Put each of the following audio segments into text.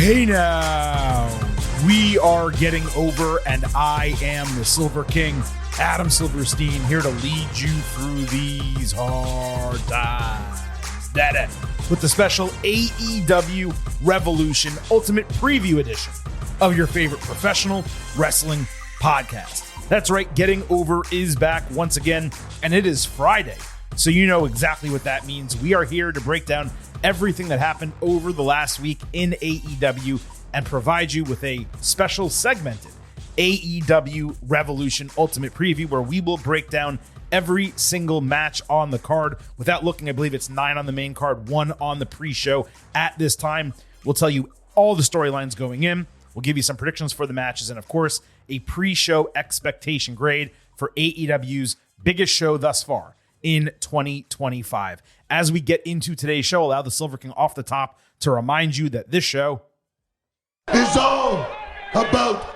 Hey now, we are getting over, and I am the Silver King, Adam Silverstein, here to lead you through these hard times. With the special AEW Revolution Ultimate Preview Edition of your favorite professional wrestling podcast. That's right, Getting Over is back once again, and it is Friday, so you know exactly what that means. We are here to break down everything that happened over the last week in AEW and provide you with a special segmented AEW Revolution Ultimate Preview where we will break down every single match on the card. Without looking, I believe it's 9 on the main card, 1 on the pre-show at this time. We'll tell you all the storylines going in. We'll give you some predictions for the matches and, of course, a pre-show expectation grade for AEW's biggest show thus far in 2025. As we get into today's show, allow the Silver King off the top to remind you that this show is all about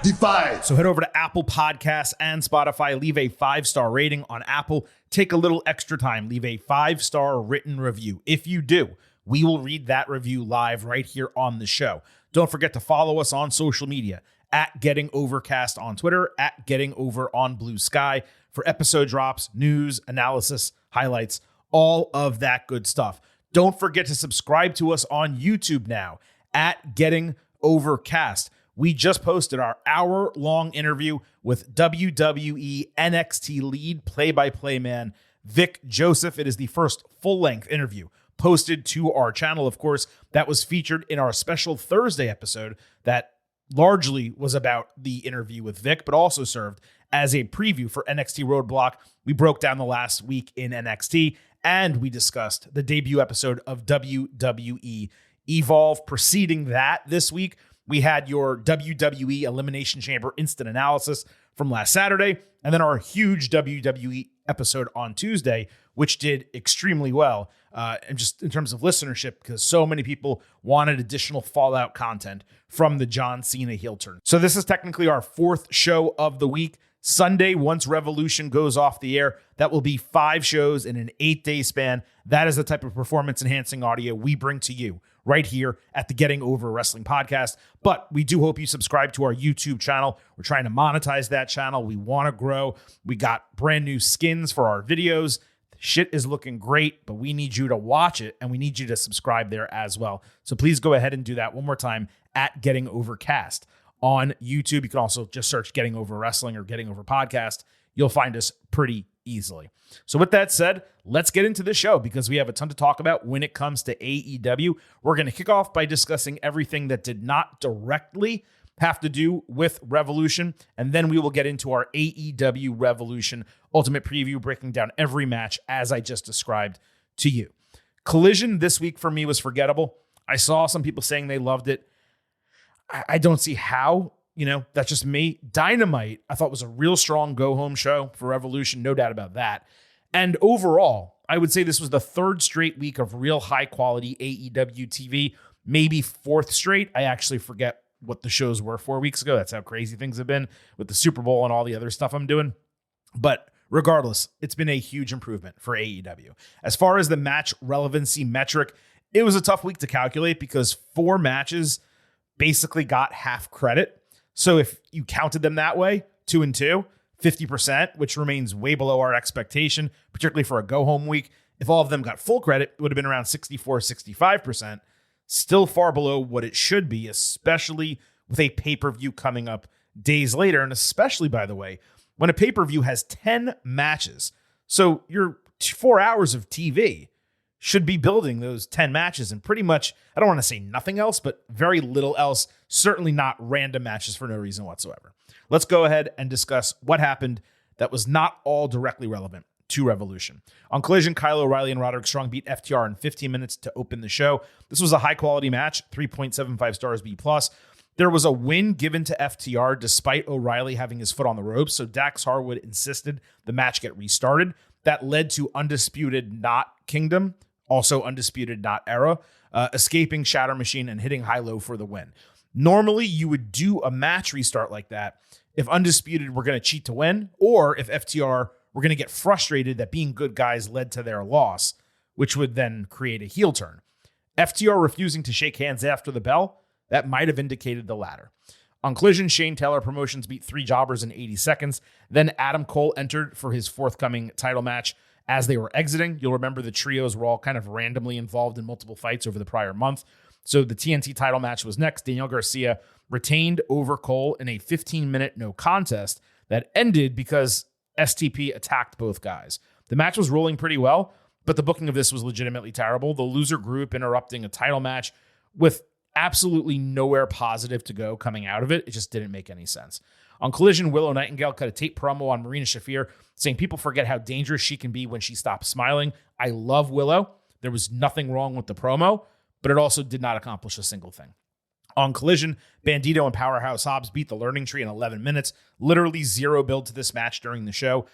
Defy. So head over to Apple Podcasts and Spotify, leave a 5-star rating on Apple. Take a little extra time, leave a 5-star written review. If you do, we will read that review live right here on the show. Don't forget to follow us on social media at Getting Overcast on Twitter, at Getting Over on Blue Sky for episode drops, news, analysis, highlights, all of that good stuff. Don't forget to subscribe to us on YouTube now at Getting Overcast. We just posted our hour-long interview with WWE NXT lead play-by-play man Vic Joseph. It is the first full-length interview posted to our channel. Of course, that was featured in our special Thursday episode that largely was about the interview with Vic, but also served as a preview for NXT Roadblock. We broke down the last week in NXT, and we discussed the debut episode of WWE Evolve. Preceding that this week, we had your WWE Elimination Chamber instant analysis from last Saturday, and then our huge WWE episode on Tuesday, which did extremely well, and just in terms of listenership, because so many people wanted additional Fallout content from the John Cena heel turn. So this is technically our 4th show of the week. Sunday, once Revolution goes off the air, that will be 5 shows in an 8-day span. That is the type of performance-enhancing audio we bring to you right here at the Getting Over Wrestling podcast. But we do hope you subscribe to our YouTube channel. We're trying to monetize that channel. We want to grow. We got brand new skins for our videos. The shit is looking great, but we need you to watch it, and we need you to subscribe there as well. So please go ahead and do that one more time at Getting Overcast on YouTube. You can also just search Getting Over Wrestling or Getting Over Podcast. You'll find us pretty easily. So with that said, let's get into the show because we have a ton to talk about when it comes to AEW. We're going to kick off by discussing everything that did not directly have to do with Revolution, and then we will get into our AEW Revolution Ultimate Preview, breaking down every match as I just described to you. Collision this week for me was forgettable. I saw some people saying they loved it. I don't see how, that's just me. Dynamite, I thought was a real strong go-home show for Revolution, no doubt about that. And overall, I would say this was the 3rd straight week of real high-quality AEW TV, maybe 4th straight. I actually forget what the shows were 4 weeks ago. That's how crazy things have been with the Super Bowl and all the other stuff I'm doing. But regardless, it's been a huge improvement for AEW. As far as the match relevancy metric, it was a tough week to calculate because 4 matches basically got half credit. So if you counted them that way, 2 and 2, 50%, which remains way below our expectation, particularly for a go-home week. If all of them got full credit, it would have been around 64, 65%. Still far below what it should be, especially with a pay-per-view coming up days later. And especially, by the way, when a pay-per-view has 10 matches. So your 4 hours of TV should be building those 10 matches and pretty much, I don't want to say nothing else, but very little else, certainly not random matches for no reason whatsoever. Let's go ahead and discuss what happened that was not all directly relevant to Revolution. On Collision, Kyle O'Reilly and Roderick Strong beat FTR in 15 minutes to open the show. This was a high-quality match, 3.75 stars B+. There was a win given to FTR despite O'Reilly having his foot on the ropes, so Dax Harwood insisted the match get restarted. That led to Undisputed Not Kingdom, also Undisputed Not Era, escaping Shatter Machine and hitting high-low for the win. Normally, you would do a match restart like that if Undisputed were going to cheat to win, or if FTR were going to get frustrated that being good guys led to their loss, which would then create a heel turn. FTR refusing to shake hands after the bell, that might have indicated the latter. On Collision, Shane Taylor Promotions beat 3 jobbers in 80 seconds. Then Adam Cole entered for his forthcoming title match. As they were exiting, you'll remember the trios were all kind of randomly involved in multiple fights over the prior month. So the TNT title match was next. Daniel Garcia retained over Cole in a 15-minute no contest that ended because STP attacked both guys. The match was rolling pretty well, but the booking of this was legitimately terrible. The loser group interrupting a title match with absolutely nowhere positive to go coming out of it. It just didn't make any sense. On Collision, Willow Nightingale cut a tape promo on Marina Shafir saying people forget how dangerous she can be when she stops smiling. I love Willow. There was nothing wrong with the promo, but it also did not accomplish a single thing. On Collision, Bandito and Powerhouse Hobbs beat the Learning Tree in 11 minutes. Literally zero build to this match during the show.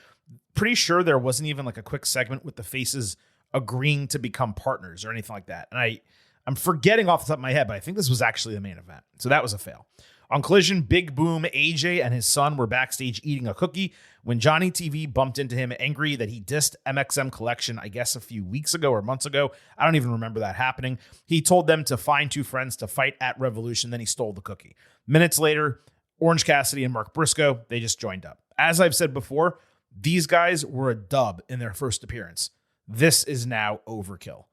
Pretty sure there wasn't even like a quick segment with the faces agreeing to become partners or anything like that. And I'm forgetting off the top of my head, but I think this was actually the main event. So that was a fail. On Collision, Big Boom AJ and his son were backstage eating a cookie when Johnny TV bumped into him angry that he dissed MXM Collection, I guess a few weeks ago or months ago. I don't even remember that happening. He told them to find 2 friends to fight at Revolution, then he stole the cookie. Minutes later, Orange Cassidy and Mark Briscoe, they just joined up. As I've said before, these guys were a dub in their first appearance. This is now overkill.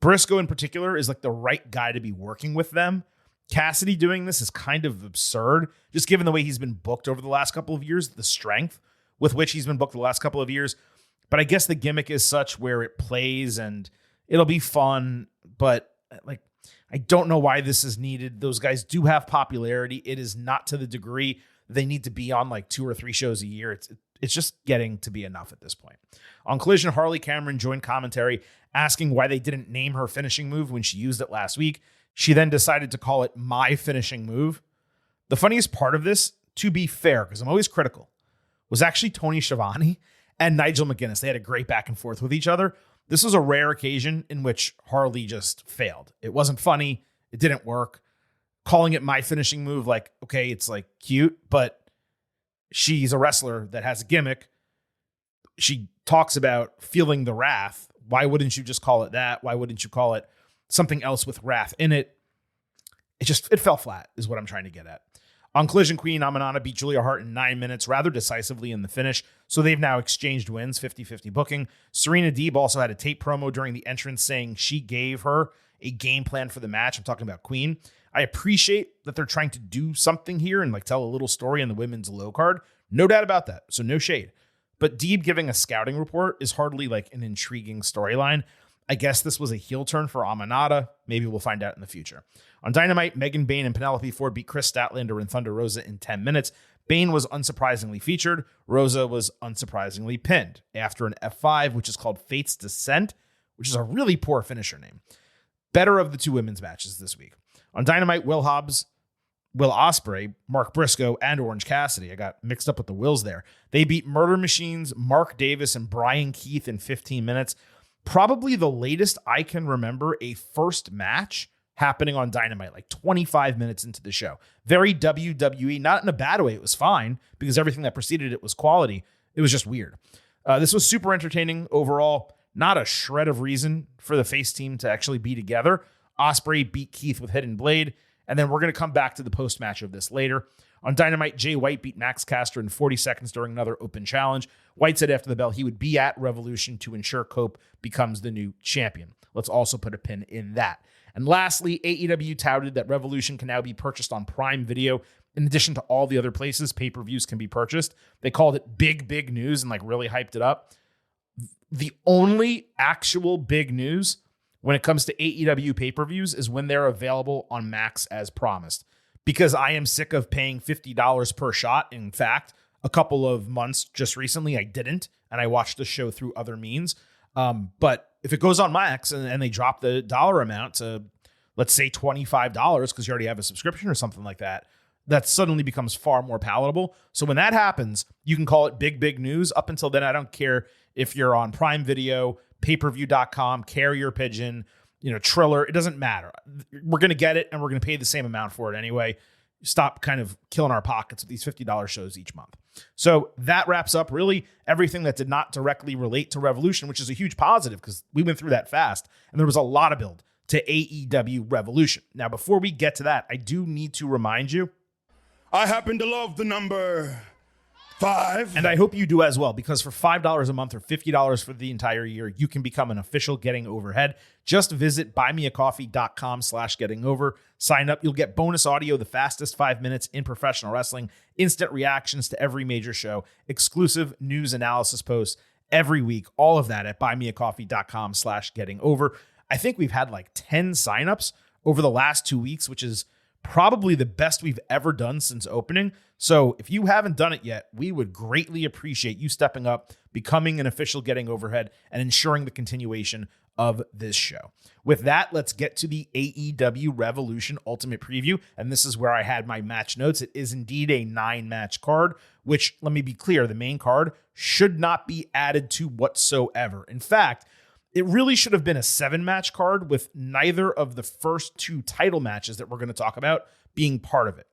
Briscoe in particular is like the right guy to be working with them. Cassidy doing this is kind of absurd, just given the way he's been booked over the last couple of years, the strength with which he's been booked the last couple of years. But I guess the gimmick is such where it plays and it'll be fun, but like, I don't know why this is needed. Those guys do have popularity. It is not to the degree they need to be on like 2 or 3 shows a year. It's just getting to be enough at this point. On Collision, Harley Cameron joined commentary asking why they didn't name her finishing move when she used it last week. She then decided to call it my finishing move. The funniest part of this, to be fair, because I'm always critical, was actually Tony Schiavone and Nigel McGuinness. They had a great back and forth with each other. This was a rare occasion in which Harley just failed. It wasn't funny. It didn't work. Calling it my finishing move, like, okay, it's like cute, but she's a wrestler that has a gimmick. She talks about feeling the wrath. Why wouldn't you just call it that? Why wouldn't you call it something else with wrath in it? It fell flat is what I'm trying to get at. On Collision, Queen Amanana beat Julia Hart in 9 minutes rather decisively in the finish, so they've now exchanged wins, 50-50 booking. Serena Deeb also had a tape promo during the entrance saying she gave her a game plan for the match. I'm talking about Queen. I appreciate that they're trying to do something here and like tell a little story in the women's low card. No doubt about that, so no shade. But Deeb giving a scouting report is hardly like an intriguing storyline. I guess this was a heel turn for Amanada. Maybe we'll find out in the future. On Dynamite, Megan Bayne and Penelope Ford beat Chris Statlander and Thunder Rosa in 10 minutes. Bayne was unsurprisingly featured. Rosa was unsurprisingly pinned after an F5, which is called Fate's Descent, which is a really poor finisher name. Better of the 2 women's matches this week. On Dynamite, Will Hobbs, Will Ospreay, Mark Briscoe, and Orange Cassidy. I got mixed up with the Wills there. They beat Murder Machines, Mark Davis, and Brian Keith in 15 minutes. Probably the latest I can remember a first match happening on Dynamite, like 25 minutes into the show. Very WWE, not in a bad way. It was fine because everything that preceded it was quality. It was just weird. This was super entertaining overall. Not a shred of reason for the face team to actually be together. Ospreay beat Keith with Hidden Blade. And then we're going to come back to the post-match of this later. On Dynamite, Jay White beat Max Caster in 40 seconds during another open challenge. White said after the bell he would be at Revolution to ensure Cope becomes the new champion. Let's also put a pin in that. And lastly, AEW touted that Revolution can now be purchased on Prime Video. In addition to all the other places pay-per-views can be purchased. They called it big news and like really hyped it up. The only actual big news when it comes to AEW pay-per-views is when they're available on Max as promised. Because I am sick of paying $50 per shot. In fact, a couple of months just recently, I didn't, and I watched the show through other means. But if it goes on Max and they drop the dollar amount to, let's say, $25 because you already have a subscription or something like that, that suddenly becomes far more palatable. So when that happens, you can call it big news. Up until then, I don't care if you're on Prime Video, payperview.com, Carrier Pigeon, Triller. It doesn't matter. We're going to get it and we're going to pay the same amount for it anyway. Stop kind of killing our pockets with these $50 shows each month. So that wraps up really everything that did not directly relate to Revolution, which is a huge positive because we went through that fast and there was a lot of build to AEW Revolution. Now, before we get to that, I do need to remind you, I happen to love the number 5. and I hope you do as well, because for $5 a month or $50 for the entire year, you can become an official Getting Overhead. Just visit buymeacoffee.com/gettingover. Sign up. You'll get bonus audio, the fastest 5 minutes in professional wrestling, instant reactions to every major show, exclusive news analysis posts every week. All of that at buymeacoffee.com/gettingover. I think we've had like 10 signups over the last 2 weeks, which is probably the best we've ever done since opening. So if you haven't done it yet, we would greatly appreciate you stepping up, becoming an official Getting Overhead, and ensuring the continuation of this show. With that, let's get to the AEW Revolution Ultimate Preview. And this is where I had my match notes. It is indeed a 9-match card, which, let me be clear, the main card should not be added to whatsoever. In fact, it really should have been a 7-match card with neither of the first 2 title matches that we're going to talk about being part of it.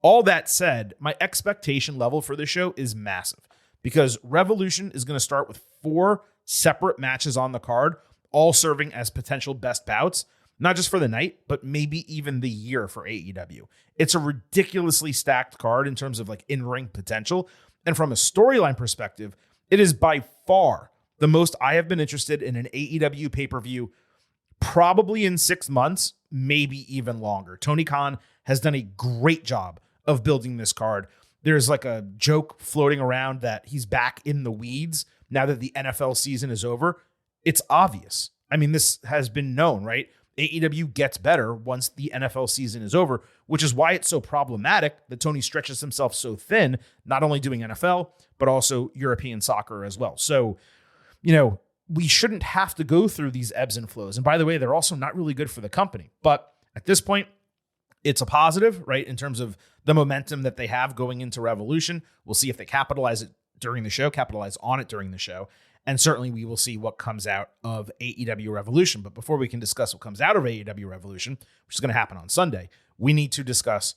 All that said, my expectation level for this show is massive because Revolution is going to start with 4 separate matches on the card, all serving as potential best bouts, not just for the night, but maybe even the year for AEW. It's a ridiculously stacked card in terms of like in-ring potential. And from a storyline perspective, it is by far the most I have been interested in an AEW pay-per-view probably in 6 months, maybe even longer. Tony Khan has done a great job of building this card. There's like a joke floating around that he's back in the weeds now that the NFL season is over. It's obvious. I mean, this has been known, right? AEW gets better once the NFL season is over, which is why it's so problematic that Tony stretches himself so thin, not only doing NFL, but also European soccer as well. So, we shouldn't have to go through these ebbs and flows. And by the way, they're also not really good for the company. But at this point, it's a positive, right? In terms of the momentum that they have going into Revolution. We'll see if they capitalize on it during the show. And certainly we will see what comes out of AEW Revolution. But before we can discuss what comes out of AEW Revolution, which is going to happen on Sunday, we need to discuss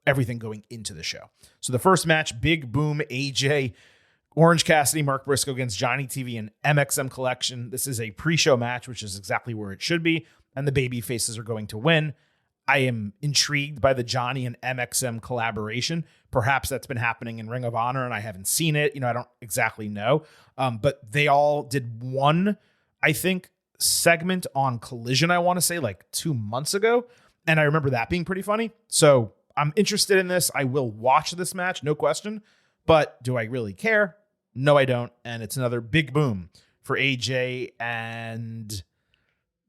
everything going into the show. So the first match, Big Boom, AJ, Orange Cassidy, Mark Briscoe against Johnny TV and MXM Collection. This is a pre-show match, which is exactly where it should be. And the baby faces are going to win. I am intrigued by the Johnny and MXM collaboration. Perhaps that's been happening in Ring of Honor and I haven't seen it. I don't exactly know. But they all did one, I think, segment on Collision, I want to say like 2 months ago. And I remember that being pretty funny. So I'm interested in this. I will watch this match, no question. But do I really care? No, I don't. And it's another big boom for AJ and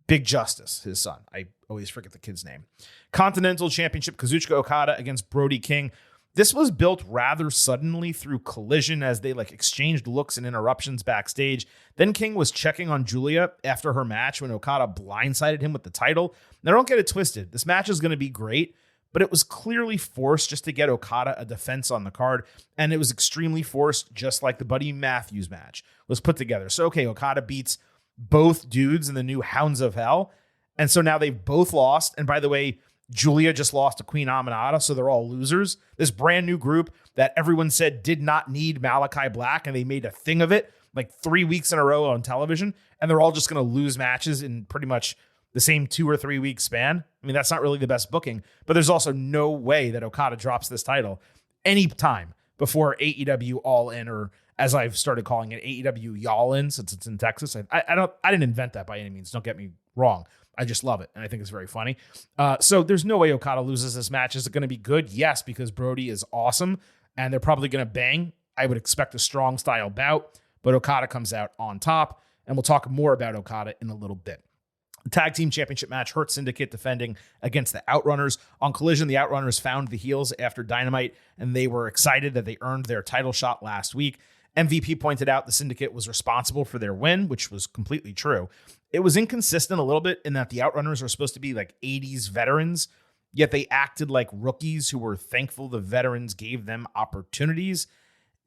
Big Justice, his son. I always forget the kid's name. Continental Championship, Kazuchika Okada against Brody King. This was built rather suddenly through Collision as they exchanged looks and interruptions backstage. Then King was checking on Julia after her match when Okada blindsided him with the title. Now, don't get it twisted. This match is going to be great, but it was clearly forced just to get Okada a defense on the card, and it was extremely forced, just like the Buddy Matthews match was put together. So, okay, Okada beats both dudes in the new Hounds of Hell, and so now they've both lost. And by the way, Julia just lost to Queen Aminata, so they're all losers. This brand new group that everyone said did not need Malachi Black, and they made a thing of it 3 weeks in a row on television, and they're all just going to lose matches in pretty much the same 2 or 3 week span. I mean, that's not really the best booking, but there's also no way that Okada drops this title any time before AEW All In, or as I've started calling it, AEW Y'all In, since it's in Texas. I didn't invent that by any means. Don't get me wrong. I just love it, and I think it's very funny. So there's no way Okada loses this match. Is it going to be good? Yes, because Brody is awesome, and they're probably going to bang. I would expect a strong style bout, but Okada comes out on top, and we'll talk more about Okada in a little bit. The Tag Team Championship match, Hurt Syndicate defending against the Outrunners. On Collision, the Outrunners found the heels after Dynamite, and they were excited that they earned their title shot last week. MVP pointed out the Syndicate was responsible for their win, which was completely true. It was inconsistent a little bit in that the Outrunners are supposed to be 80s veterans, yet they acted like rookies who were thankful the veterans gave them opportunities.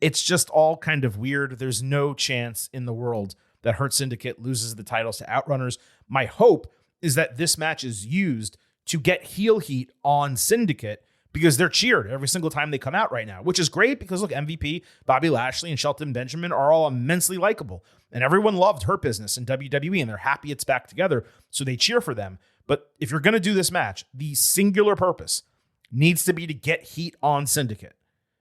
It's just all kind of weird. There's no chance in the world that Hurt Syndicate loses the titles to Outrunners. My hope is that this match is used to get heel heat on Syndicate, because they're cheered every single time they come out right now, which is great because, look, MVP, Bobby Lashley, and Shelton Benjamin are all immensely likable. And everyone loved Hurt Business in WWE, and they're happy it's back together, so they cheer for them. But if you're going to do this match, the singular purpose needs to be to get heat on Syndicate.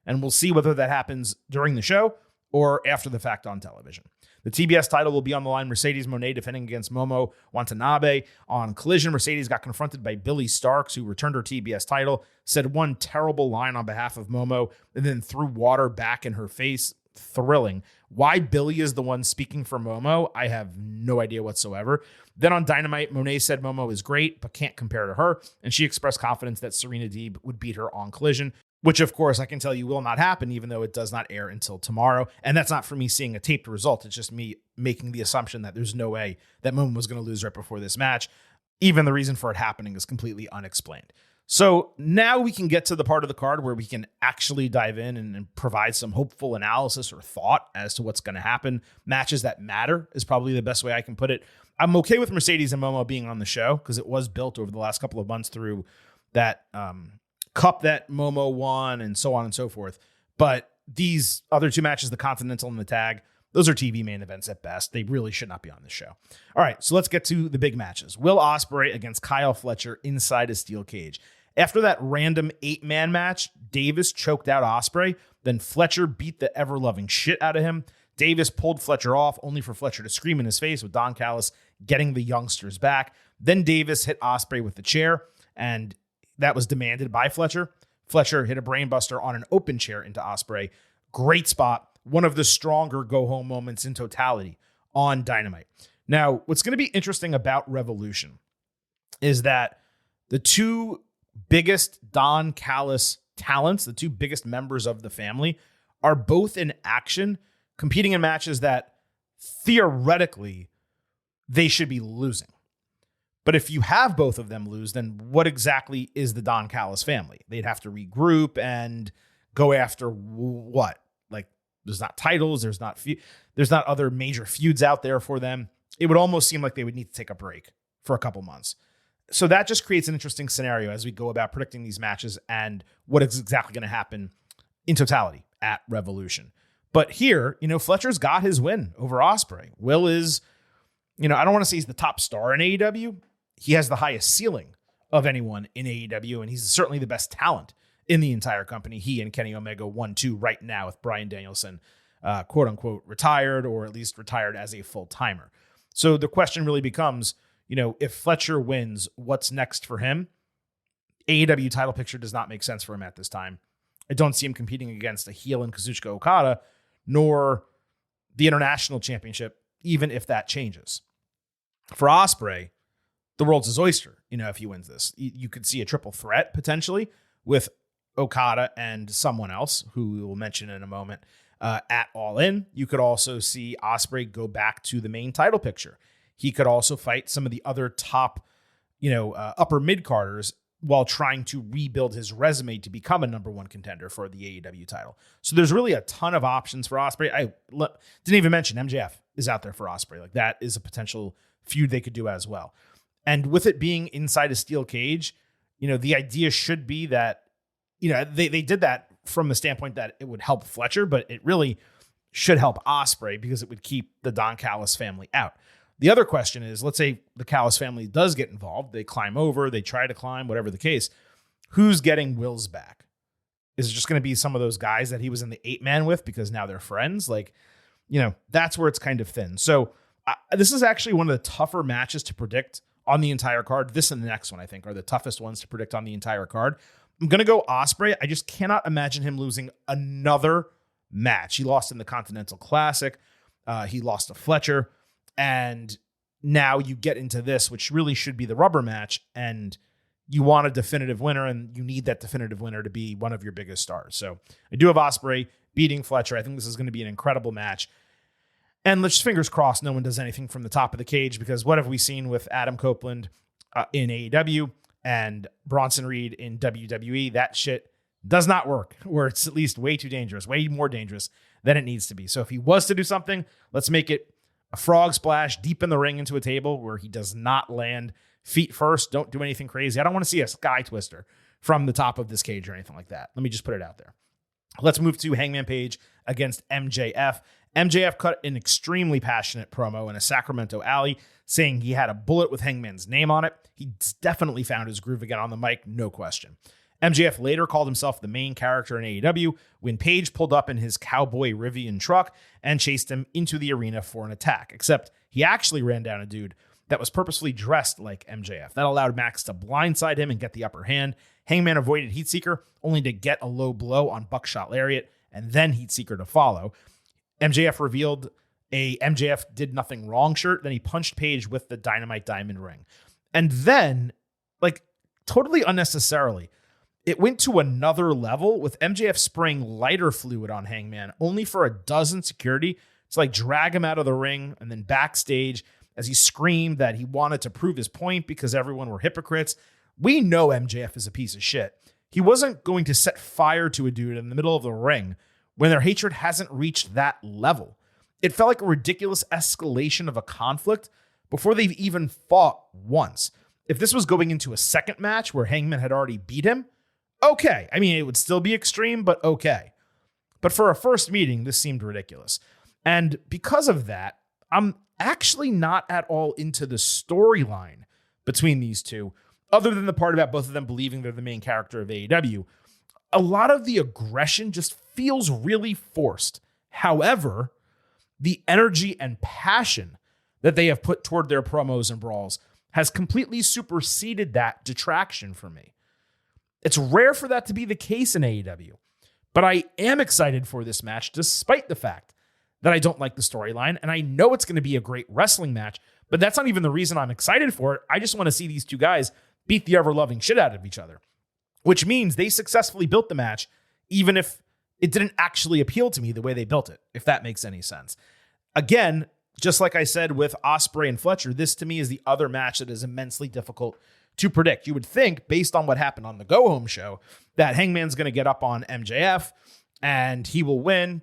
And we'll see whether that happens during the show or after the fact on television. The TBS title will be on the line. Mercedes Moné defending against Momo Watanabe. On Collision, Mercedes got confronted by Billy Starks, who returned her TBS title, said one terrible line on behalf of Momo, and then threw water back in her face. Thrilling. Why Billy is the one speaking for Momo, I have no idea whatsoever. Then on Dynamite, Monet said Momo is great, but can't compare to her, and she expressed confidence that Serena Deeb would beat her on Collision, which of course I can tell you will not happen, even though it does not air until tomorrow. And that's not for me seeing a taped result. It's just me making the assumption that there's no way that Momo was going to lose right before this match. Even the reason for it happening is completely unexplained. So now we can get to the part of the card where we can actually dive in and provide some hopeful analysis or thought as to what's going to happen. Matches that matter is probably the best way I can put it. I'm okay with Mercedes and Momo being on the show because it was built over the last couple of months through that cup that Momo won and so on and so forth. But these other two matches, the Continental and the Tag, those are TV main events at best. They really should not be on this show. All right, so let's get to the big matches. Will Ospreay against Kyle Fletcher inside a steel cage. After that random 8-man match, Davis choked out Ospreay. Then Fletcher beat the ever-loving shit out of him. Davis pulled Fletcher off, only for Fletcher to scream in his face with Don Callis getting the youngsters back. Then Davis hit Ospreay with the chair, and that was demanded by Fletcher. Fletcher hit a brainbuster on an open chair into Ospreay. Great spot. One of the stronger go-home moments in totality on Dynamite. Now, what's going to be interesting about Revolution is that the two biggest Don Callis talents, the two biggest members of the family, are both in action, competing in matches that theoretically they should be losing. But if you have both of them lose, then what exactly is the Don Callis family? They'd have to regroup and go after what? Like, there's not titles, there's not other major feuds out there for them. It would almost seem like they would need to take a break for a couple months. So that just creates an interesting scenario as we go about predicting these matches and what is exactly going to happen in totality at Revolution. But here, Fletcher's got his win over Ospreay. Will is, I don't want to say he's the top star in AEW. He has the highest ceiling of anyone in AEW, and he's certainly the best talent in the entire company. He and Kenny Omega 1-2 right now with Bryan Danielson, quote unquote, retired, or at least retired as a full timer. So the question really becomes, if Fletcher wins, what's next for him? AEW title picture does not make sense for him at this time. I don't see him competing against a heel in Kazuchika Okada, nor the International Championship, even if that changes. For Ospreay, the world's his oyster. If he wins this, you could see a triple threat potentially with Okada and someone else who we will mention in a moment at All In. You could also see Ospreay go back to the main title picture. He could also fight some of the other top, upper mid-carders while trying to rebuild his resume to become a number one contender for the AEW title. So there's really a ton of options for Ospreay. I didn't even mention MJF is out there for Ospreay. Like, that is a potential feud they could do as well. And with it being inside a steel cage, the idea should be that, they did that from the standpoint that it would help Fletcher, but it really should help Ospreay because it would keep the Don Callis family out. The other question is, let's say the Callis family does get involved. They climb over, they try to climb, whatever the case. Who's getting Will's back? Is it just going to be some of those guys that he was in the 8-man with because now they're friends? That's where it's kind of thin. So this is actually one of the tougher matches to predict on the entire card. This and the next one, I think, are the toughest ones to predict on the entire card. I'm going to go Ospreay. I just cannot imagine him losing another match. He lost in the Continental Classic. He lost to Fletcher. And now you get into this, which really should be the rubber match, and you want a definitive winner, and you need that definitive winner to be one of your biggest stars. So I do have Ospreay beating Fletcher. I think this is going to be an incredible match. And let's just fingers crossed no one does anything from the top of the cage, because what have we seen with Adam Copeland in AEW and Bronson Reed in WWE? That shit does not work, or it's at least way too dangerous, way more dangerous than it needs to be. So if he was to do something, let's make it a frog splash deep in the ring into a table where he does not land feet first. Don't do anything crazy. I don't want to see a sky twister from the top of this cage or anything like that. Let me just put it out there. Let's move to Hangman Page against MJF. MJF cut an extremely passionate promo in a Sacramento alley saying he had a bullet with Hangman's name on it. He's definitely found his groove again on the mic, no question. MJF later called himself the main character in AEW when Page pulled up in his cowboy Rivian truck and chased him into the arena for an attack, except he actually ran down a dude that was purposefully dressed like MJF. That allowed Max to blindside him and get the upper hand. Hangman avoided Heatseeker only to get a low blow on Buckshot Lariat and then Heatseeker to follow. MJF revealed a MJF did nothing wrong shirt. Then he punched Page with the Dynamite Diamond ring. And then, like, totally unnecessarily, it went to another level with MJF spraying lighter fluid on Hangman, only for a dozen security to like drag him out of the ring. And then backstage, as he screamed that he wanted to prove his point because everyone were hypocrites. We know MJF is a piece of shit. He wasn't going to set fire to a dude in the middle of the ring when their hatred hasn't reached that level. It felt like a ridiculous escalation of a conflict before they've even fought once. If this was going into a second match where Hangman had already beat him, okay. I mean, it would still be extreme, but okay. But for a first meeting, this seemed ridiculous. And because of that, I'm actually not at all into the storyline between these two, other than the part about both of them believing they're the main character of AEW. A lot of the aggression just feels really forced. However, the energy and passion that they have put toward their promos and brawls has completely superseded that detraction for me. It's rare for that to be the case in AEW, but I am excited for this match despite the fact that I don't like the storyline, and I know it's going to be a great wrestling match, but that's not even the reason I'm excited for it. I just want to see these two guys beat the ever-loving shit out of each other, which means they successfully built the match, even if it didn't actually appeal to me the way they built it, if that makes any sense. Again, just like I said with Ospreay and Fletcher, this to me is the other match that is immensely difficult to predict. You would think, based on what happened on the Go Home show, that Hangman's going to get up on MJF and he will win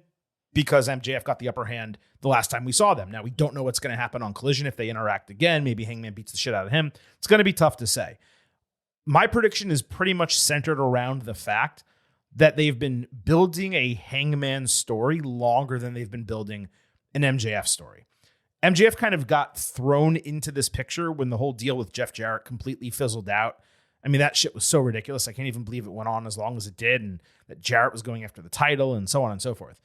because MJF got the upper hand the last time we saw them. Now, we don't know what's going to happen on Collision if they interact again. Maybe Hangman beats the shit out of him. It's going to be tough to say. My prediction is pretty much centered around the fact that they've been building a Hangman story longer than they've been building an MJF story. MJF kind of got thrown into this picture when the whole deal with Jeff Jarrett completely fizzled out. I mean, that shit was so ridiculous. I can't even believe it went on as long as it did, and that Jarrett was going after the title and so on and so forth.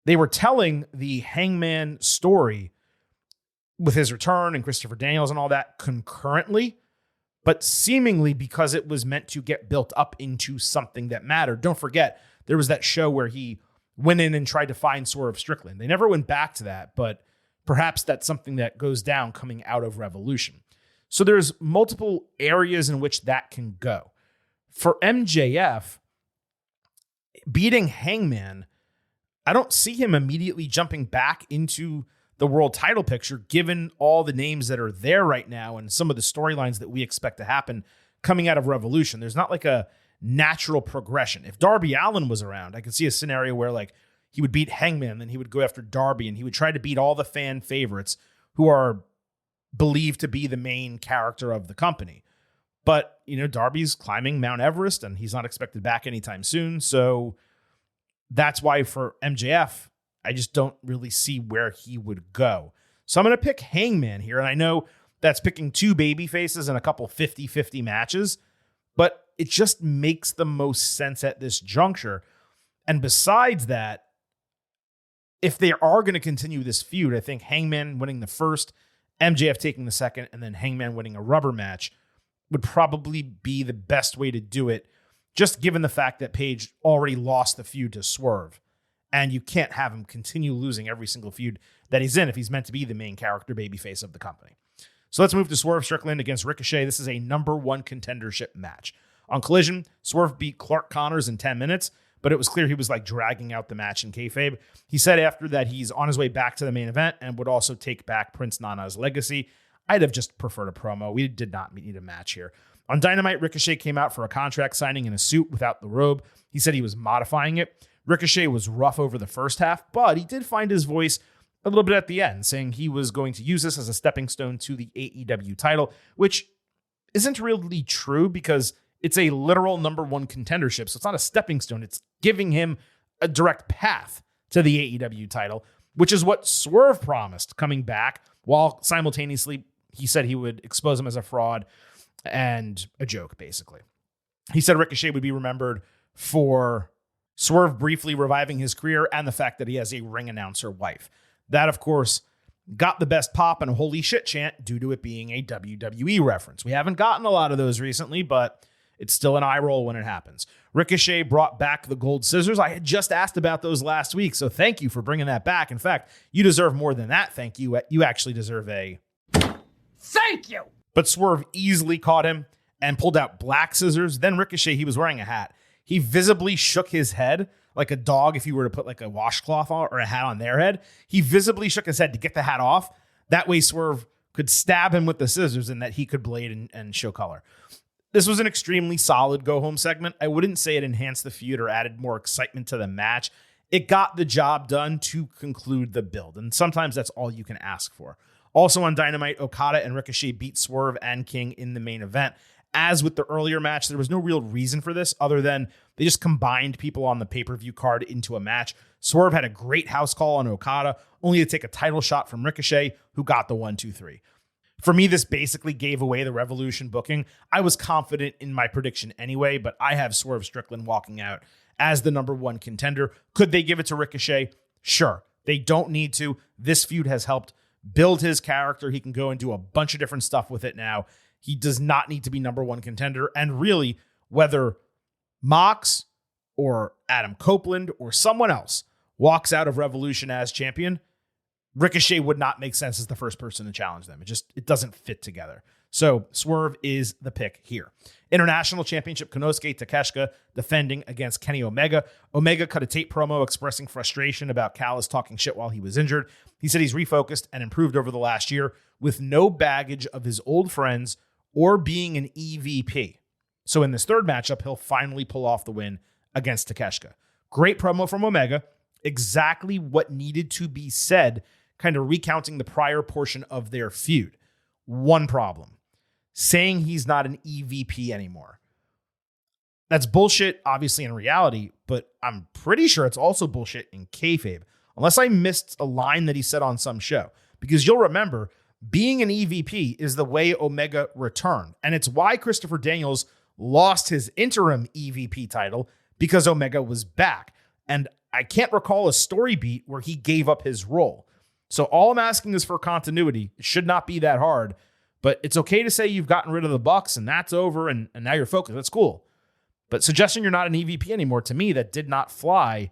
They were telling the Hangman story with his return and Christopher Daniels and all that concurrently, but seemingly because it was meant to get built up into something that mattered. Don't forget, there was that show where he went in and tried to find Swerve Strickland. They never went back to that, but perhaps that's something that goes down coming out of Revolution. So there's multiple areas in which that can go. For MJF, beating Hangman, I don't see him immediately jumping back into the world title picture, given all the names that are there right now and some of the storylines that we expect to happen coming out of Revolution. There's not like a natural progression. If Darby Allin was around, I could see a scenario where like he would beat Hangman, then he would go after Darby, and he would try to beat all the fan favorites who are believed to be the main character of the company. But, you know, Darby's climbing Mount Everest, and he's not expected back anytime soon. So that's why for MJF, I just don't really see where he would go. So I'm going to pick Hangman here. And I know that's picking two baby faces in a couple 50-50 matches, but it just makes the most sense at this juncture. And besides that, if they are going to continue this feud, I think Hangman winning the first, MJF taking the second, and then Hangman winning a rubber match would probably be the best way to do it, just given the fact that Page already lost the feud to Swerve. And you can't have him continue losing every single feud that he's in if he's meant to be the main character babyface of the company. So let's move to Swerve Strickland against Ricochet. This is a number one contendership match. On Collision, Swerve beat Clark Connors in 10 minutes, but it was clear he was like dragging out the match in kayfabe. He said after that he's on his way back to the main event and would also take back Prince Nana's legacy. I'd have just preferred a promo. We did not need a match here. On Dynamite, Ricochet came out for a contract signing in a suit without the robe. He said he was modifying it. Ricochet was rough over the first half, but he did find his voice a little bit at the end, saying he was going to use this as a stepping stone to the AEW title, which isn't really true because it's a literal number one contendership. So it's not a stepping stone. It's giving him a direct path to the AEW title. which is what Swerve promised coming back, while simultaneously he said he would expose him as a fraud and a joke, basically. He said Ricochet would be remembered for Swerve briefly reviving his career and the fact that he has a ring announcer wife. That, of course, got the best pop and a holy shit chant due to it being a WWE reference. We haven't gotten a lot of those recently, but it's still an eye roll when it happens. Ricochet brought back the gold scissors. I had just asked about those last week, so thank you for bringing that back. In fact, you deserve more than that thank you. You actually deserve a thank you. But Swerve easily caught him and pulled out black scissors. Then Ricochet, he was wearing a hat. He visibly shook his head like a dog if you were to put like a washcloth on or a hat on their head. He visibly shook his head to get the hat off. That way Swerve could stab him with the scissors and that he could blade and show color. This was an extremely solid go-home segment. I wouldn't say it enhanced the feud or added more excitement to the match. It got the job done to conclude the build, and sometimes that's all you can ask for. Also on Dynamite, Okada and Ricochet beat Swerve and King in the main event. As with the earlier match, there was no real reason for this other than they just combined people on the pay-per-view card into a match. Swerve had a great house call on Okada, only to take a title shot from Ricochet, who got the 1-2-3. For me, this basically gave away the Revolution booking. I was confident in my prediction anyway, but I have Swerve Strickland walking out as the number one contender. Could they give it to Ricochet? Sure. They don't need to. This feud has helped build his character. He can go and do a bunch of different stuff with it now. He does not need to be number one contender. And really, whether Mox or Adam Copeland or someone else walks out of Revolution as champion, Ricochet would not make sense as the first person to challenge them. It doesn't fit together. So Swerve is the pick here. International Championship, Konosuke Takeshita defending against Kenny Omega. Omega cut a tape promo expressing frustration about Callis talking shit while he was injured. He said he's refocused and improved over the last year with no baggage of his old friends or being an EVP. So in this third matchup, he'll finally pull off the win against Takeshita. Great promo from Omega. Exactly what needed to be said, kind of recounting the prior portion of their feud. One problem. Saying he's not an EVP anymore. That's bullshit, obviously, in reality, but I'm pretty sure it's also bullshit in kayfabe, unless I missed a line that he said on some show. Because you'll remember, being an EVP is the way Omega returned, and it's why Christopher Daniels lost his interim EVP title, because Omega was back. And I can't recall a story beat where he gave up his role. So all I'm asking is for continuity. It should not be that hard. But it's okay to say you've gotten rid of the Bucks and that's over and now you're focused. That's cool. But suggesting you're not an EVP anymore, to me, that did not fly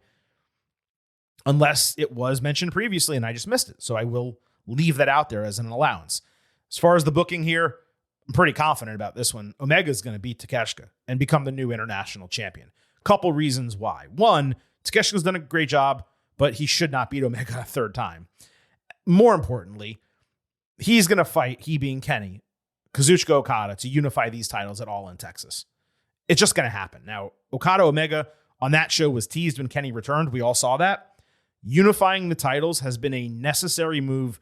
unless it was mentioned previously and I just missed it. So I will leave that out there as an allowance. As far as the booking here, I'm pretty confident about this one. Omega's going to beat Takeshita and become the new international champion. Couple reasons why. One, Takeshita's done a great job, but he should not beat Omega a third time. More importantly, he's going to fight, he being Kenny, Kazuchika Okada, to unify these titles at All in Texas. It's just going to happen. Now, Okada Omega on that show was teased when Kenny returned. We all saw that. Unifying the titles has been a necessary move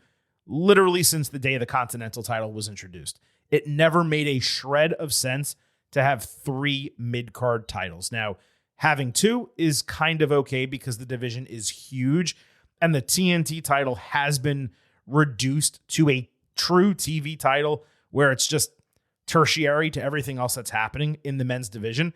literally since the day the Continental title was introduced. It never made a shred of sense to have 3 mid-card titles. Now, having 2 is kind of okay because the division is huge, and the TNT title has been reduced to a true TV title where it's just tertiary to everything else that's happening in the men's division.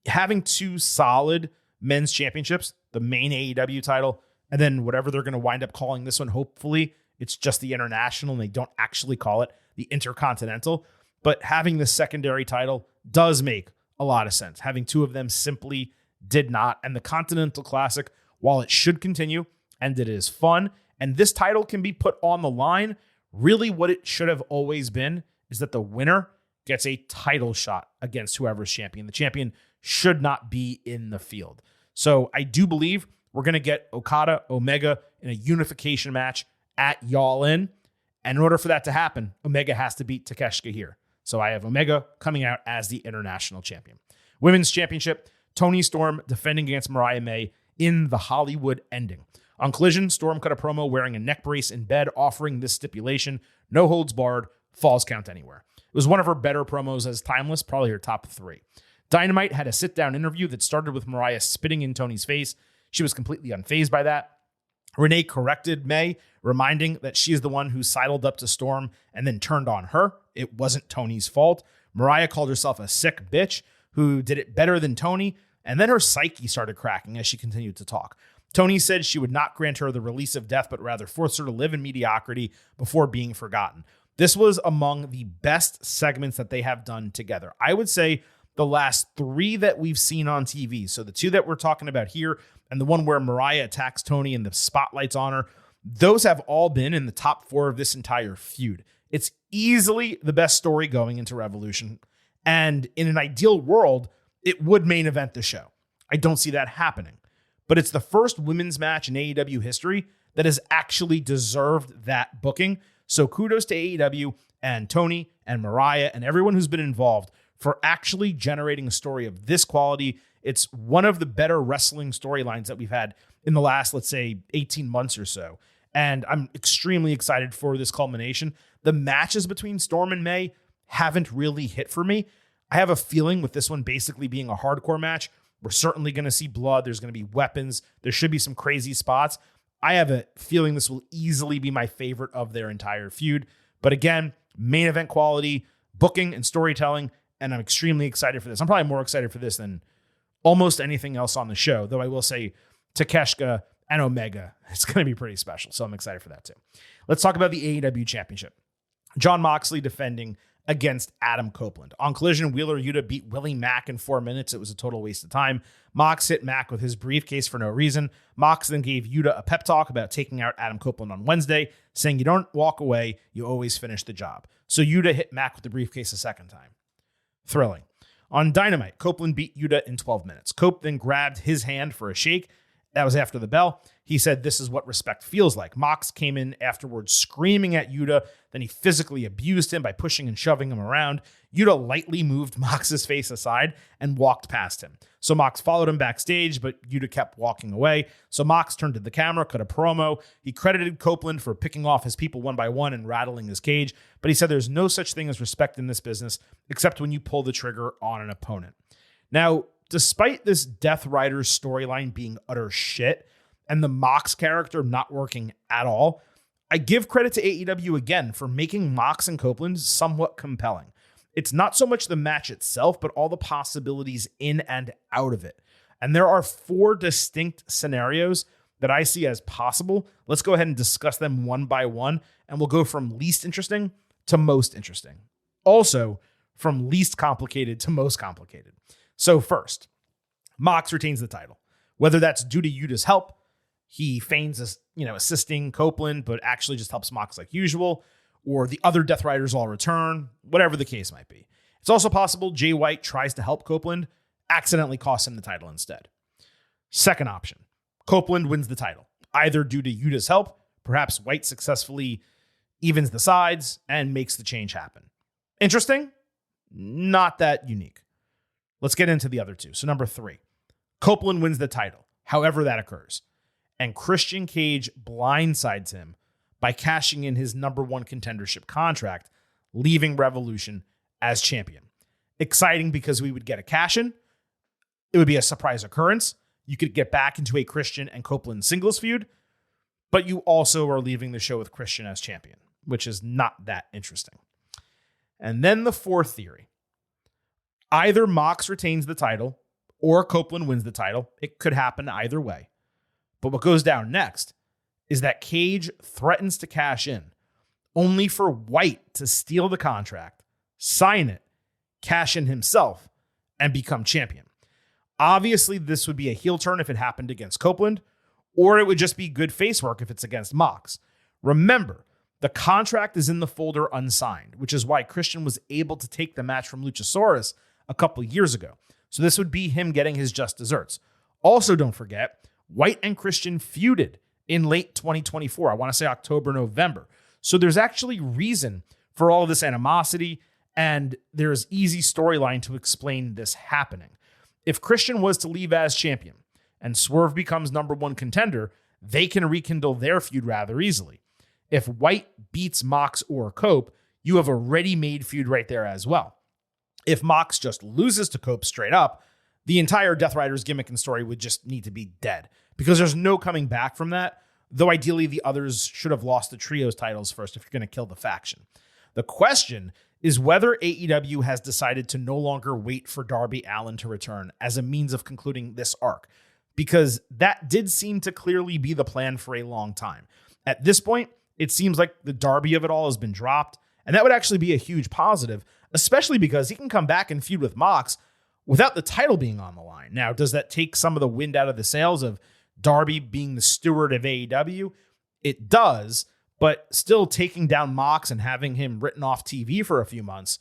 Having 2 solid men's championships, the main AEW title, and then whatever they're going to wind up calling this one, hopefully it's just the international and they don't actually call it the intercontinental. But having the secondary title does make a lot of sense. Having 2 of them simply did not. And the Continental Classic, while it should continue and it is fun, and this title can be put on the line, really what it should have always been is that the winner gets a title shot against whoever's champion. The champion should not be in the field. So I do believe we're going to get Okada, Omega in a unification match at Y'all In. And in order for that to happen, Omega has to beat Takeshita here. So I have Omega coming out as the international champion. Women's Championship, Toni Storm defending against Mariah May in the Hollywood ending. On Collision, Storm cut a promo wearing a neck brace in bed, offering this stipulation: no holds barred, falls count anywhere. It was one of her better promos as timeless, probably her top 3. Dynamite had a sit-down interview that started with Mariah spitting in Tony's face. She was completely unfazed by that. Renee corrected May, reminding that she is the one who sidled up to Storm and then turned on her. It wasn't Tony's fault. Mariah called herself a sick bitch who did it better than Tony, and then her psyche started cracking as she continued to talk. Tony said she would not grant her the release of death, but rather force her to live in mediocrity before being forgotten. This was among the best segments that they have done together. I would say the last 3 that we've seen on TV, so the 2 that we're talking about here and the one where Mariah attacks Tony and the spotlight's on her, those have all been in the top 4 of this entire feud. It's easily the best story going into Revolution, and in an ideal world, it would main event the show. I don't see that happening. But it's the first women's match in AEW history that has actually deserved that booking. So kudos to AEW and Tony and Mariah and everyone who's been involved for actually generating a story of this quality. It's one of the better wrestling storylines that we've had in the last, let's say, 18 months or so. And I'm extremely excited for this culmination. The matches between Storm and May haven't really hit for me. I have a feeling with this one basically being a hardcore match, we're certainly going to see blood. There's going to be weapons. There should be some crazy spots. I have a feeling this will easily be my favorite of their entire feud. But again, main event quality, booking, and storytelling, and I'm extremely excited for this. I'm probably more excited for this than almost anything else on the show, though I will say Takeshita and Omega, it's going to be pretty special. So I'm excited for that too. Let's talk about the AEW Championship. Jon Moxley defending against Adam Copeland. On Collision, Wheeler Yuta beat Willie Mack in 4 minutes. It was a total waste of time. Mox hit Mack with his briefcase for no reason. Mox then gave Yuta a pep talk about taking out Adam Copeland on Wednesday, saying you don't walk away, you always finish the job. So Yuta hit Mack with the briefcase a second time. Thrilling. On Dynamite, Copeland beat Yuta in 12 minutes. Cope then grabbed his hand for a shake. That was after the bell. He said, "This is what respect feels like." Mox came in afterwards screaming at Yuta. Then he physically abused him by pushing and shoving him around. Yuta lightly moved Mox's face aside and walked past him. So Mox followed him backstage, but Yuta kept walking away. So Mox turned to the camera, cut a promo. He credited Copeland for picking off his people one by one and rattling his cage. But he said there's no such thing as respect in this business, except when you pull the trigger on an opponent. Now, despite this Death Riders storyline being utter shit and the Mox character not working at all, I give credit to AEW again for making Mox and Copeland somewhat compelling. It's not so much the match itself, but all the possibilities in and out of it. And there are 4 distinct scenarios that I see as possible. Let's go ahead and discuss them one by one, and we'll go from least interesting to most interesting. Also, from least complicated to most complicated. So first, Mox retains the title. Whether that's due to Yuta's help, he feigns assisting Copeland, but actually just helps Mox like usual, or the other Death Riders all return, whatever the case might be. It's also possible Jay White tries to help Copeland, accidentally costs him the title instead. Second option, Copeland wins the title, either due to Yuta's help, perhaps White successfully evens the sides and makes the change happen. Interesting? Not that unique. Let's get into the other 2. So number 3, Copeland wins the title, however that occurs. And Christian Cage blindsides him by cashing in his number 1 contendership contract, leaving Revolution as champion. Exciting because we would get a cash-in. It would be a surprise occurrence. You could get back into a Christian and Copeland singles feud, but you also are leaving the show with Christian as champion, which is not that interesting. And then the 4th theory. Either Mox retains the title or Copeland wins the title. It could happen either way. But what goes down next is that Cage threatens to cash in, only for White to steal the contract, sign it, cash in himself, and become champion. Obviously, this would be a heel turn if it happened against Copeland, or it would just be good face work if it's against Mox. Remember, the contract is in the folder unsigned, which is why Christian was able to take the match from Luchasaurus a couple years ago. So this would be him getting his just desserts. Also, don't forget, White and Christian feuded in late 2024. I want to say October, November. So there's actually reason for all of this animosity, and there's easy storyline to explain this happening. If Christian was to leave as champion and Swerve becomes number 1 contender, they can rekindle their feud rather easily. If White beats Mox or Cope, you have a ready-made feud right there as well. If Mox just loses to Cope straight up, the entire Death Riders gimmick and story would just need to be dead because there's no coming back from that. though ideally the others should have lost the trios titles first if you're going to kill the faction. The question is whether AEW has decided to no longer wait for Darby Allin to return as a means of concluding this arc, because that did seem to clearly be the plan for a long time. At this point, it seems like the Darby of it all has been dropped, and that would actually be a huge positive, especially because he can come back and feud with Mox without the title being on the line. Now, does that take some of the wind out of the sails of Darby being the steward of AEW? It does, but still taking down Mox and having him written off TV for a few months,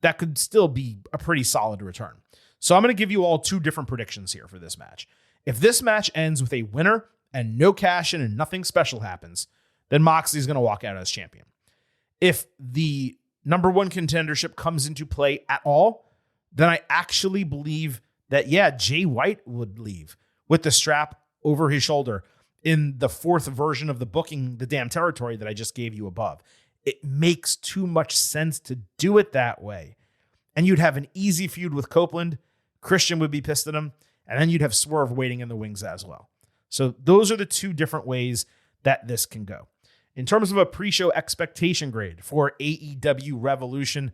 that could still be a pretty solid return. So I'm going to give you all two different predictions here for this match. If this match ends with a winner and no cash in and nothing special happens, then Moxley's going to walk out as champion. If the number one contendership comes into play at all, then I actually believe that, Jay White would leave with the strap over his shoulder in the fourth version of the booking, the damn territory that I just gave you above. It makes too much sense to do it that way. And you'd have an easy feud with Copeland. Christian would be pissed at him. And then you'd have Swerve waiting in the wings as well. So those are the two different ways that this can go. In terms of a pre-show expectation grade for AEW Revolution,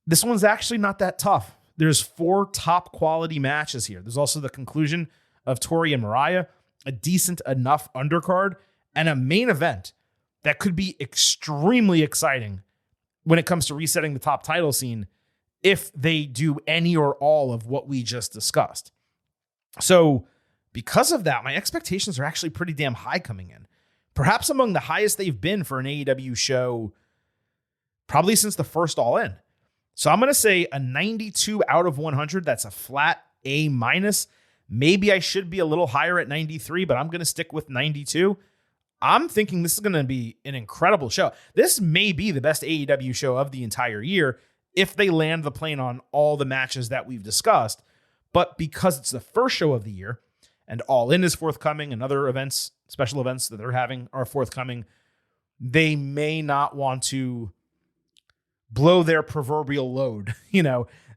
this one's actually not that tough. There's 4 top quality matches here. There's also the conclusion of Tori and Mariah, a decent enough undercard, and a main event that could be extremely exciting when it comes to resetting the top title scene if they do any or all of what we just discussed. So because of that, my expectations are actually pretty damn high coming in. Perhaps among the highest they've been for an AEW show probably since the first All In. So I'm going to say a 92 out of 100. That's a flat A-. Maybe I should be a little higher at 93, but I'm going to stick with 92. I'm thinking this is going to be an incredible show. This may be the best AEW show of the entire year if they land the plane on all the matches that we've discussed. But because it's the first show of the year and All In is forthcoming and other events, special events that they're having are forthcoming, they may not want to blow their proverbial load,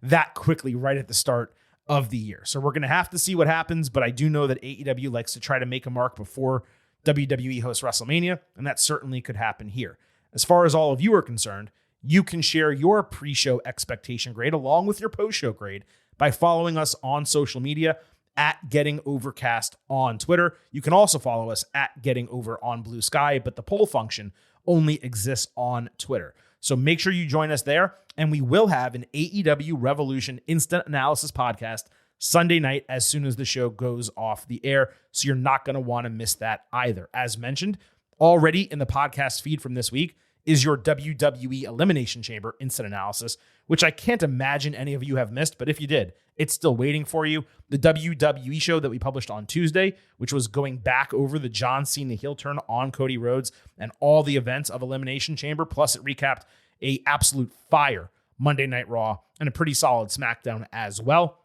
that quickly right at the start of the year. So we're going to have to see what happens, but I do know that AEW likes to try to make a mark before WWE hosts WrestleMania, and that certainly could happen here. As far as all of you are concerned, you can share your pre-show expectation grade along with your post-show grade by following us on social media at Getting Overcast on Twitter. You can also follow us at Getting Over on Blue Sky, but the poll function only exists on Twitter. So make sure you join us there, and we will have an AEW Revolution Instant Analysis podcast Sunday night as soon as the show goes off the air, so you're not going to want to miss that either. As mentioned, already in the podcast feed from this week is your WWE Elimination Chamber Instant Analysis, which I can't imagine any of you have missed, but if you did, it's still waiting for you. The WWE show that we published on Tuesday, which was going back over the John Cena heel turn on Cody Rhodes and all the events of Elimination Chamber, plus it recapped a absolute fire Monday Night Raw and a pretty solid SmackDown as well.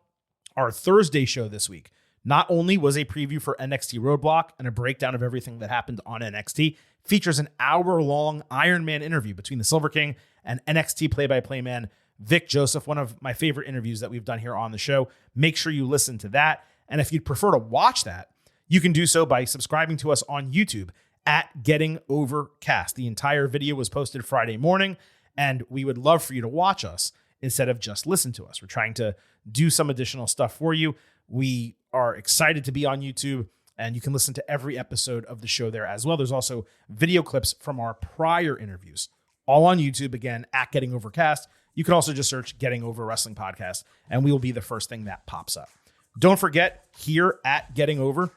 Our Thursday show this week not only was a preview for NXT Roadblock and a breakdown of everything that happened on NXT, features an hour-long Iron Man interview between the Silver King and NXT play-by-play man Vic Joseph, one of my favorite interviews that we've done here on the show. Make sure you listen to that. And if you'd prefer to watch that, you can do so by subscribing to us on YouTube at Getting Overcast. The entire video was posted Friday morning, and we would love for you to watch us instead of just listen to us. We're trying to do some additional stuff for you. We are excited to be on YouTube, and you can listen to every episode of the show there as well. There's also video clips from our prior interviews, all on YouTube, again, at Getting Overcast. You can also just search Getting Over Wrestling Podcast, and we will be the first thing that pops up. Don't forget, here at Getting Over,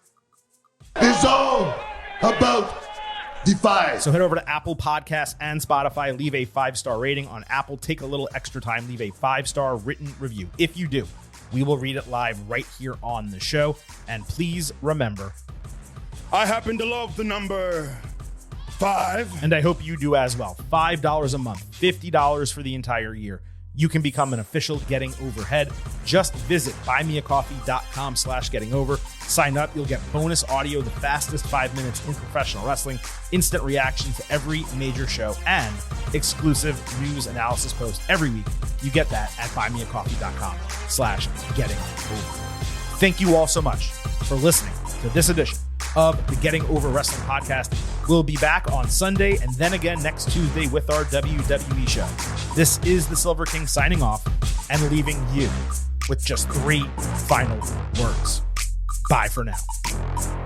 It's all about Defy. so head over to Apple Podcasts and Spotify. Leave a 5-star rating on Apple. Take a little extra time. Leave a 5-star written review. If you do, we will read it live right here on the show. And please remember, I happen to love the number 5. and I hope you do as well, $5 a month, $50 for the entire year. You can become an official Getting Overhead. Just visit buymeacoffee.com/gettingover. Sign up. You'll get bonus audio, the fastest 5 minutes in professional wrestling, instant reaction to every major show, and exclusive news analysis posts every week. You get that at buymeacoffee.com/gettingover. Thank you all so much for listening to this edition of the Getting Over Wrestling podcast. We'll be back on Sunday and then again next Tuesday with our WWE show. This is the Silver King signing off and leaving you with just 3 final words. Bye for now.